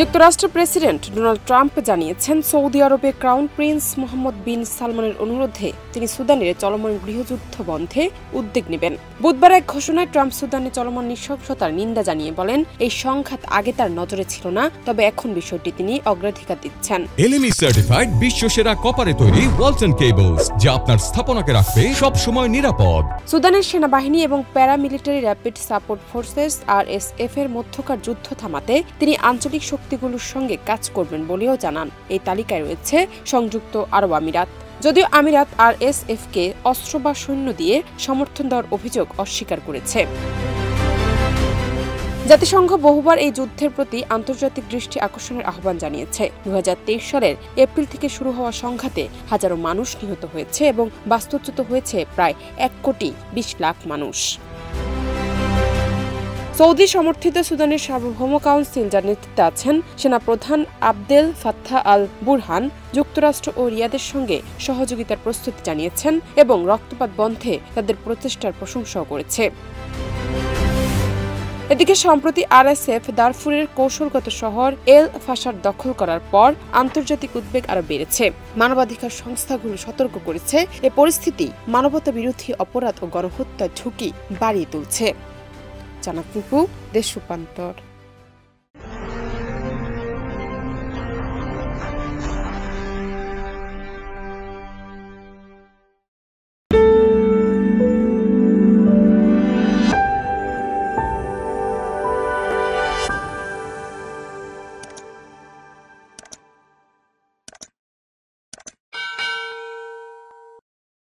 যুক্তরাষ্ট্রের president Donald Trump জানিয়েছেন, Saudi আরবে ক্রাউন প্রিন্স মোহাম্মদ বিন সালমানের অনুরোধে তিনি সুদানের চলমান গৃহযুদ্ধ বন্ধে উদ্যোগ নেবেন। বুধবার এক ঘোষণায় ট্রাম্প সুদানে চলমান নৃশংসতার নিন্দা জানিয়ে বলেন, এই সংঘাত আগে তার নজরে ছিল না, তবে এখন বিষয়টি তিনি অগ্রাধিকার দিচ্ছেন। এলএমই সার্টিফাইড বিশ্বসেরা কপারে তৈরি ওয়ালটন কেবলস, যা আপনার স্থাপনাকে রাখবে সব সময় নিরাপদ। সুদানের সেনাবাহিনী এবং paramilitary rapid support forces RSF এর মধ্যকার যুদ্ধ থামাতে তিনি আঞ্চলিক শক্তিগুলোর সঙ্গে কাজ করবেন বলেও জানান। এই তালিকায় রয়েছে সংযুক্ত আরব আমিরাত। যদিও আমিরাত RSF কে অস্ত্র বা সৈন্য দিয়ে সমর্থন দেওয়ার অভিযোগ অস্বীকার করেছে। জাতিসংঘ বহুবার এই যুদ্ধের প্রতি আন্তর্জাতিক দৃষ্টি আকর্ষণের আহ্বান জানিয়েছে। 2023 সালের এপ্রিল থেকে শুরু হওয়া সংঘাতে হাজারো মানুষ নিহত হয়েছে এবং বাস্তুচ্যুত হয়েছে প্রায় 1,20,00,000 মানুষ। সৌদি সমর্থিত সুদানের সার্বভৌম কাউন্সিল, যার নেতৃত্বে আছেন সেনাপ্রধান আবদেল ফাত্তাহ আল বুরহান, যুক্তরাষ্ট্র ও রিয়াদের সঙ্গে সহযোগিতার প্রস্তুতি জানিয়েছেন এবং রক্তপাত বন্ধে তাদের প্রচেষ্টার প্রশংসাও করেছে। এদিকে সম্প্রতি RSF দারফুরের কৌশলগত শহর এল ফাশার দখল করার পর আন্তর্জাতিক উদ্বেগ আরও বেড়েছে। মানবাধিকার সংস্থাগুলো সতর্ক করেছে, এ পরিস্থিতি মানবতা বিরোধী অপরাধ ও গণহত্যার ঝুঁকি বাড়িয়ে তুলছে। জানাতুপু, দেশ রূপান্তর।